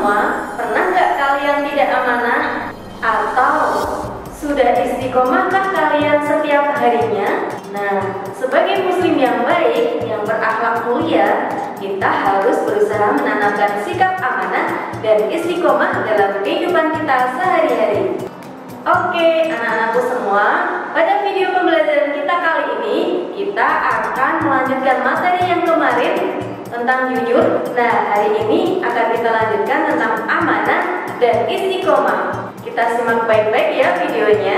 semua, pernah nggak kalian tidak amanah? Atau sudah istiqomahkah kalian setiap harinya? Nah, sebagai muslim yang baik, yang berakhlak mulia, kita harus berusaha menanamkan sikap amanah dan istiqomah dalam kehidupan kita sehari-hari. Oke, anak-anakku semua, pada video pembelajaran kita kali ini, kita akan melanjutkan materi yang kemarin tentang jujur. Nah, hari ini akan kita lanjutkan tentang amanah dan istiqomah. Kita simak baik-baik ya videonya.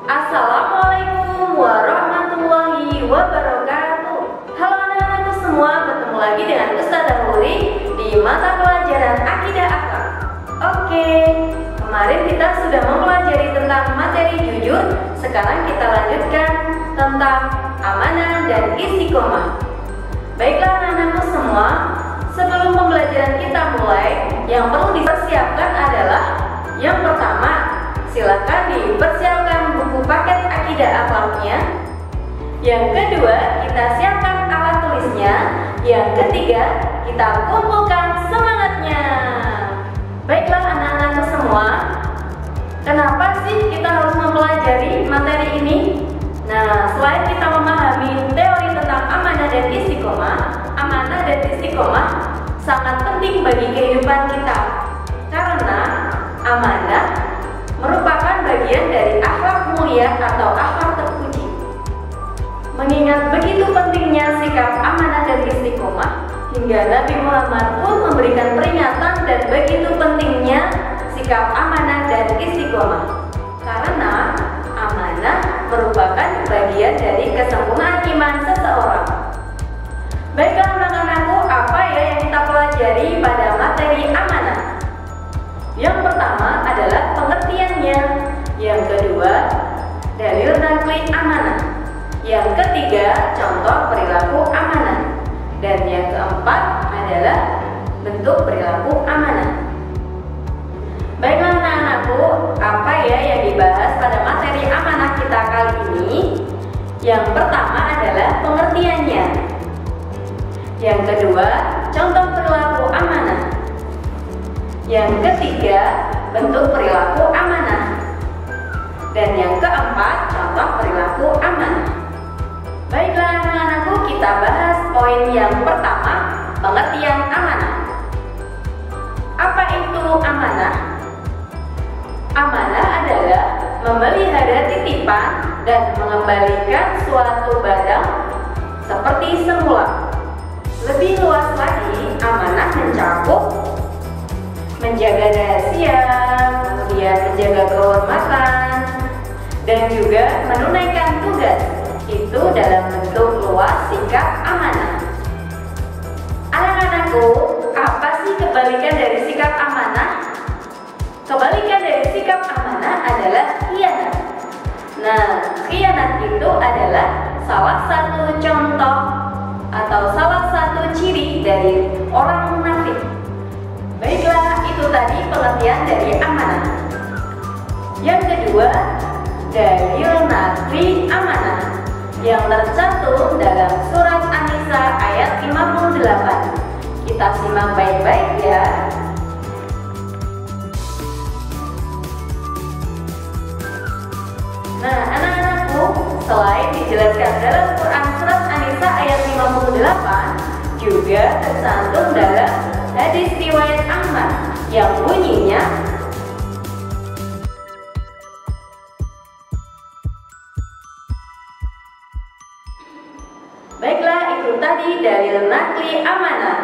Assalamualaikum warahmatullahi wabarakatuh. Halo anak-anakku semua, bertemu lagi dengan Ustazah Huri di mata pelajaran Akidah Akhlak. Oke, kemarin kita sudah mempelajari tentang materi jujur. Sekarang kita lanjutkan tentang amanah dan istiqomah. Baiklah anak-anakku semua, sebelum pembelajaran kita mulai, yang perlu dipersiapkan adalah yang pertama, silakan dipersiapkan buku paket Akidah Akhlaknya. Yang kedua, kita siapkan alat tulisnya. Yang ketiga, kita kumpulkan semangatnya. Baiklah anak-anakku semua, kenapa sih kita harus mempelajari materi ini? Nah, selain kita memahami teori tentang amanah dan istiqomah sangat penting bagi kehidupan kita. Karena amanah merupakan bagian dari akhlak mulia atau akhlak terpuji. Mengingat begitu pentingnya sikap amanah dan istiqomah, hingga Nabi Muhammad pun memberikan peringatan dan begitu pentingnya sikap amanah dan istiqomah. Karena amanah merupakan bagian dari kesempurnaan iman seseorang. Baiklah anak-anakku, apa ya yang kita pelajari pada materi amanah? Yang pertama adalah pengertiannya. Yang kedua, dalil nakli amanah. Yang ketiga, contoh perilaku amanah. Dan yang keempat adalah bentuk perilaku amanah. Baiklah anak-anakku, apa ya yang dibahas pada materi amanah kita kali ini? Yang pertama adalah pengertiannya. Yang kedua, contoh perilaku amanah. Yang ketiga, bentuk perilaku amanah. Dan yang keempat, contoh perilaku amanah. Baiklah anak-anakku, kita bahas poin yang pertama, pengertian amanah. Apa itu amanah? Amanah adalah memelihara titipan dan mengembalikan suatu barang seperti semula. Lebih luas lagi, amanah mencakup menjaga rahasia, kemudian menjaga kehormatan, dan juga menunaikan tugas. Itu dalam bentuk luas sikap amanah. Anak-anakku, apa sih kebalikan dari sikap amanah? Kebalikan dari sikap amanah adalah khianat. Nah, khianat itu adalah salah satu contoh atau salah satu ciri dari orang munafik. Baiklah, itu tadi pengertian dari amanah. Yang kedua, dalil nakli amanah yang tercantum dalam surat An-Nisa ayat 58. Kita simak baik-baik ya. Nah, anak-anakku, selain dijelaskan dalam Quran surat An-Nisa ayat 58, juga tercantum dalam hadis riwayat Ahmad yang bunyinya, baiklah, itu tadi dalil nakli amanah,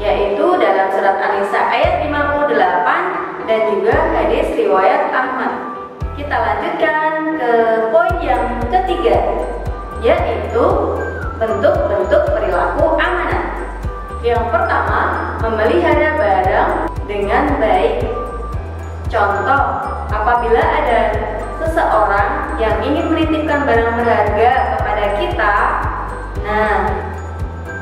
yaitu dalam surat An-Nisa ayat 58 dan juga hadis riwayat Ahmad. Kita lanjutkan ke poin yang ketiga, yaitu bentuk-bentuk perilaku amanah. Yang pertama, memelihara barang dengan baik. Contoh, apabila ada seseorang yang ingin menitipkan barang berharga kepada kita, nah,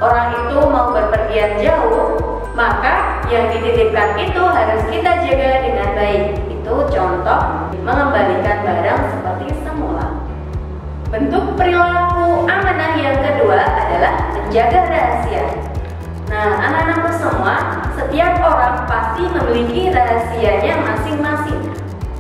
orang itu mau berpergian jauh, maka yang dititipkan itu harus kita jaga dengan baik. Itu contoh mengembalikan barang seperti semula. Bentuk perilaku amanah adalah menjaga rahasia. Nah, anak-anakku semua, setiap orang pasti memiliki rahasianya masing-masing.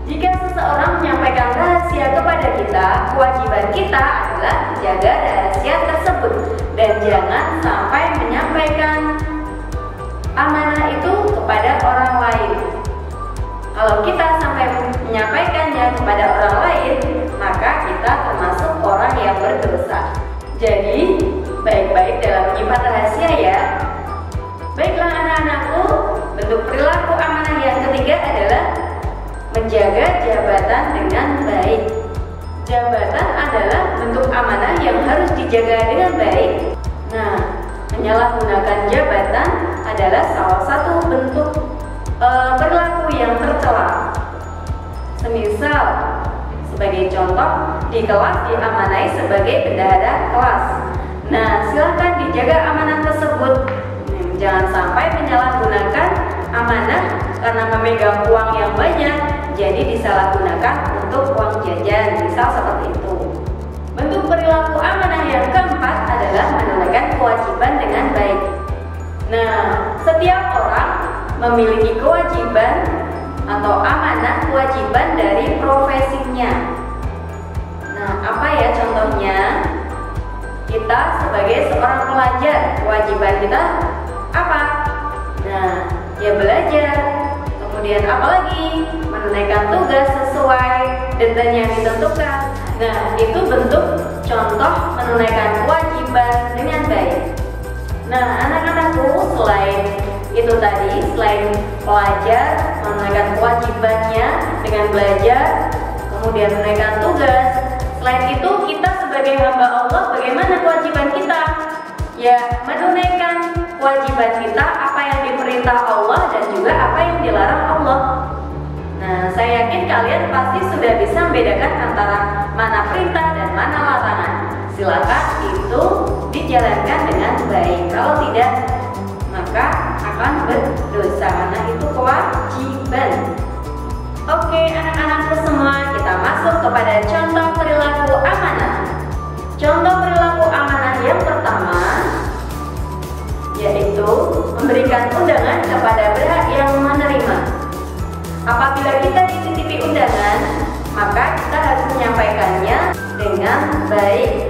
Jika seseorang menyampaikan rahasia kepada kita, kewajiban kita adalah menjaga rahasia tersebut dan jangan sampai menyampaikan amanah itu kepada orang lain. Kalau kita sampai menyampaikannya kepada orang lain, maka kita termasuk orang yang berdosa. Jadi, baik-baik dalam menyimpan rahasia ya. Baiklah anak-anakku, bentuk perilaku amanah yang ketiga adalah menjaga jabatan dengan baik. Jabatan adalah bentuk amanah yang harus dijaga dengan baik. Nah, menyalahgunakan jabatan adalah salah satu bentuk perilaku yang tercela. Semisal, sebagai contoh, di kelas diamanai sebagai bendahara kelas. Nah, silakan dijaga amanah tersebut. Jangan sampai menyalahgunakan amanah karena memegang uang yang banyak, jadi disalahgunakan untuk uang jajan, misal seperti itu. Bentuk perilaku amanah yang keempat adalah menunaikan kewajiban dengan baik. Nah, setiap orang memiliki kewajiban atau amanah kewajiban dari profesinya. Nah, apa ya contohnya? Kita sebagai seorang pelajar, kewajiban kita apa? Nah, ya belajar. Kemudian apalagi? Menunaikan tugas sesuai deadline yang ditentukan. Nah, itu bentuk contoh menunaikan kewajiban dengan baik. Nah, anak-anakku, selain itu tadi, selain pelajar menunaikan kewajibannya dengan belajar, kemudian menunaikan tugas, selain itu kita sebagai hamba Allah, bagaimana kewajiban kita? Ya, menunaikan kewajiban kita apa yang diperintah Allah dan juga apa yang dilarang Allah. Nah, saya yakin kalian pasti sudah bisa membedakan antara mana perintah dan mana larangan. Silakan itu dijalankan dengan baik. Kalau tidak, maka akan berdosa karena itu kewajiban. Oke, anak-anakku semua, kita masuk kepada contoh perilaku amanah. Contoh perilaku amanah yang pertama yaitu memberikan undangan kepada pihak yang menerima. Apabila kita dititipi undangan, maka kita harus menyampaikannya dengan baik.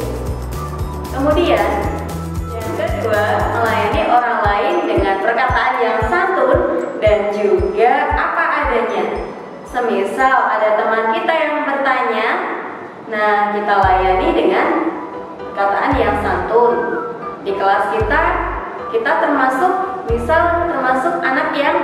Kemudian, yang kedua, melayani orang lain dengan perkataan yang santun dan juga apa adanya. Semisal ada teman kita yang bertanya, nah kita layani dengan perkataan yang santun. Di kelas kita termasuk anak yang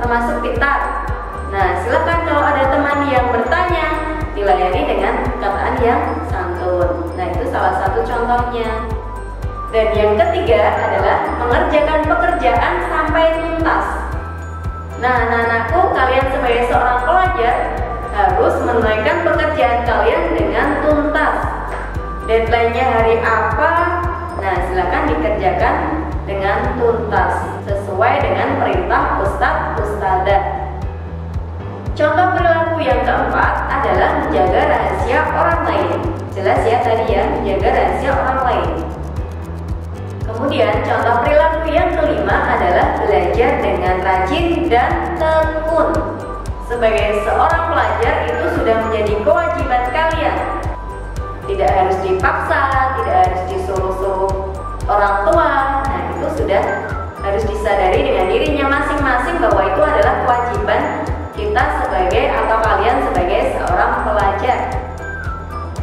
termasuk pintar. Nah, silakan kalau ada teman yang bertanya, dilayani dengan perkataan yang santun. Nah, itu salah satu contohnya. Dan yang ketiga adalah mengerjakan pekerjaan sampai tuntas. Nah, anak-anakku, kalian sebagai seorang pelajar harus menunaikan pekerjaan kalian dengan tuntas. Deadline-nya hari apa? Nah, silakan dikerjakan dengan tuntas sesuai dengan perintah ustadz/ustadzah. Contoh perilaku yang keempat adalah menjaga rahasia orang lain. Jelas ya tadi ya, menjaga rahasia orang lain. Kemudian contoh perilaku yang kelima adalah belajar dengan rajin dan tekun. Sebagai seorang pelajar itu sudah menjadi kewajiban kalian. Tidak harus dipaksa, tidak harus disuruh-suruh orang tua. Nah, itu sudah harus disadari dengan dirinya masing-masing bahwa itu adalah kewajiban kita sebagai atau kalian sebagai seorang pelajar.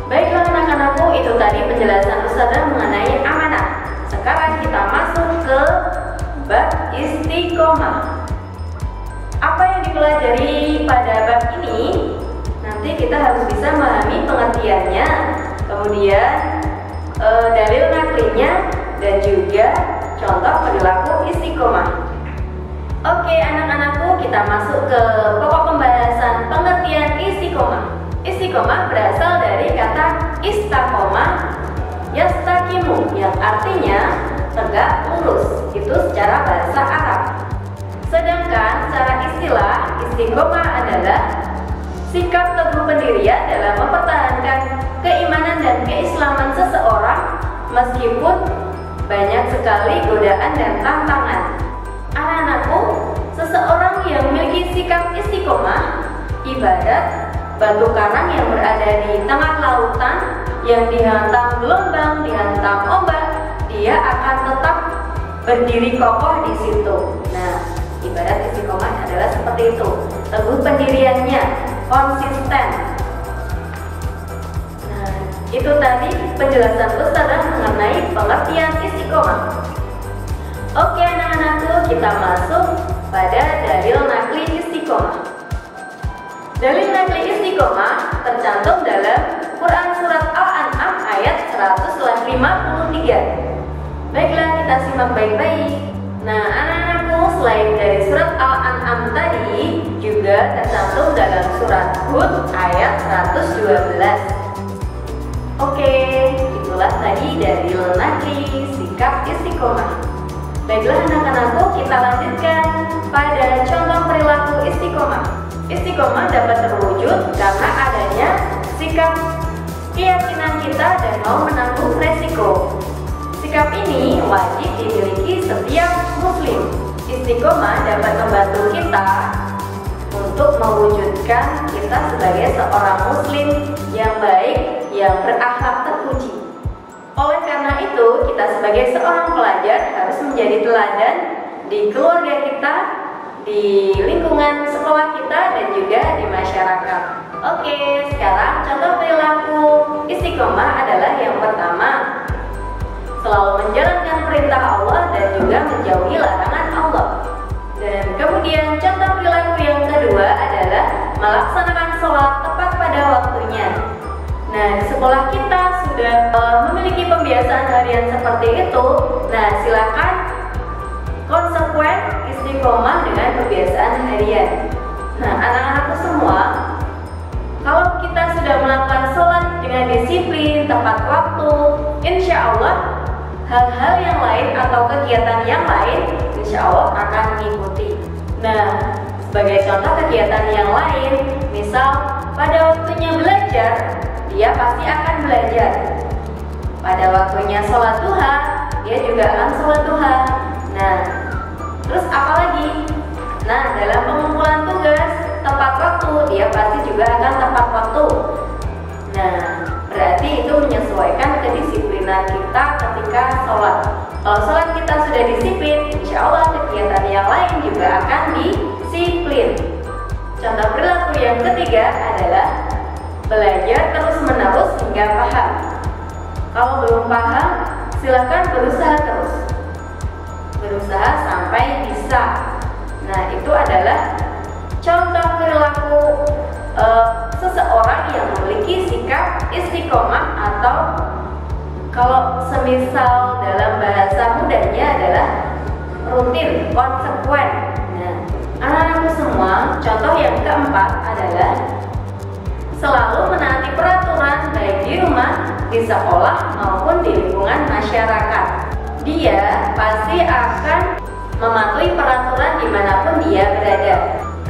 Baiklah anak-anakku, itu tadi penjelasan Ustazah mengenai amanah. Sekarang kita masuk ke bab istiqomah. Apa yang dipelajari pada bab ini? Nanti kita harus bisa memahami pengertiannya, kemudian dalil naklinya, dan juga contoh perilaku istiqomah. Oke anak-anakku, kita masuk ke pokok pembahasan pengertian istiqomah. Istiqomah berasal dari kata istaqomah yastaqimu, yang artinya tegak lurus, itu secara bahasa Arab. Sedangkan secara istilah, istiqomah adalah sikap teguh pendirian dalam mempertahankan keimanan dan keislaman seseorang meskipun banyak sekali godaan dan tantangan. Anak-anakku, seseorang yang memiliki sikap istiqomah ibarat batu karang yang berada di tengah lautan yang dihantam gelombang, dihantam ombak, dia akan tetap berdiri kokoh di situ. Nah, ibarat istiqomah adalah seperti itu, teguh pendiriannya, konsisten. Nah, itu tadi penjelasan Ustazah mengenai pengertian istiqomah. Oke anak-anakku, kita masuk pada dalil nakli istiqomah. Dalil nakli istiqomah tercantum dalam Quran Surat Al-An'am ayat 153. Baiklah, kita simak baik-baik. Nah anak-anakku, selain dari Surat Al-An'am tadi, juga tercantum dalam Surat Hud ayat 112. Oke, itulah tadi dalil nakli sikap istiqomah. Baiklah anak-anakku, kita lanjutkan pada contoh perilaku istiqomah. Istiqomah dapat terwujud karena adanya sikap keyakinan kita dan mau menanggung resiko. Sikap ini wajib dimiliki setiap muslim. Istiqomah dapat membantu kita untuk mewujudkan kita sebagai seorang muslim yang baik, yang berakhlak terpuji. Oleh karena itu, kita sebagai seorang pelajar harus menjadi teladan di keluarga kita, di lingkungan sekolah kita, dan juga di masyarakat. Oke, sekarang contoh perilaku istiqomah adalah yang pertama, selalu menjalankan perintah Allah dan juga menjauhi larangan Allah. Dan kemudian contoh perilaku yang kedua adalah melaksanakan sholat tepat pada waktunya. Nah, di sekolah kita sudah memiliki pembiasaan harian seperti itu. Nah, silakan konsekuen istiqomah dengan kebiasaan harian. Nah, anak-anakku semua, kalau kita sudah melakukan sholat dengan disiplin, tepat waktu, insya Allah hal-hal yang lain atau kegiatan yang lain insya Allah akan mengikuti. Nah, sebagai contoh kegiatan yang lain, misal pada waktunya belajar, dia pasti akan belajar. Pada waktunya sholat duha, dia juga akan sholat duha. Nah, terus apa lagi? Nah, dalam pengumpulan tugas tepat waktu, dia pasti juga akan tepat waktu. Nah, berarti itu menyesuaikan kedisiplinan kita ketika sholat. Kalau sholat kita sudah disiplin, insya Allah kegiatan yang lain juga akan disiplin. Contoh perilaku yang ketiga adalah belajar terus-menerus hingga paham. Kalau belum paham, silakan berusaha terus. Berusaha sampai bisa. Nah, itu adalah contoh perilaku seseorang yang memiliki sikap istiqomah, atau kalau semisal dalam bahasa mudanya adalah rutin, konsekuen. Nah, anak-anakku semua, contoh yang keempat adalah selalu menaati peraturan baik di rumah, di sekolah maupun di lingkungan masyarakat. Dia pasti akan mematuhi peraturan dimanapun dia berada.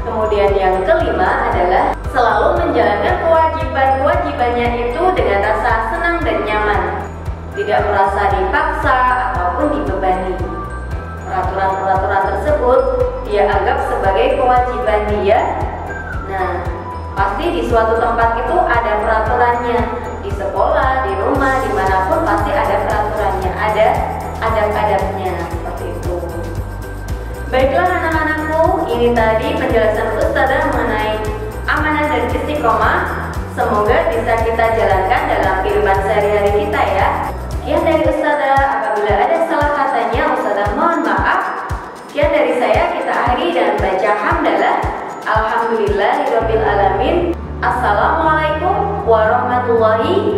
Kemudian yang kelima adalah selalu menjalankan kewajiban-kewajibannya itu dengan rasa senang dan nyaman, tidak merasa dipaksa ataupun dibebani. Peraturan-peraturan tersebut dia anggap sebagai kewajiban dia. Nah, pasti di suatu tempat itu ada peraturannya, di sekolah, di rumah, dimanapun pasti ada peraturannya, ada adab-adabnya, seperti itu. Baiklah anak-anakku, ini tadi penjelasan Ustazah mengenai amanah dan istiqomah. Semoga bisa kita jalankan dalam kehidupan sehari-hari kita ya. Sekian dari Ustazah, apabila ada salah katanya Ustazah mohon maaf. Sekian dari saya, kita akhiri dan baca hamdalah. Alhamdulillahirabbil alamin. Assalamualaikum warahmatullahi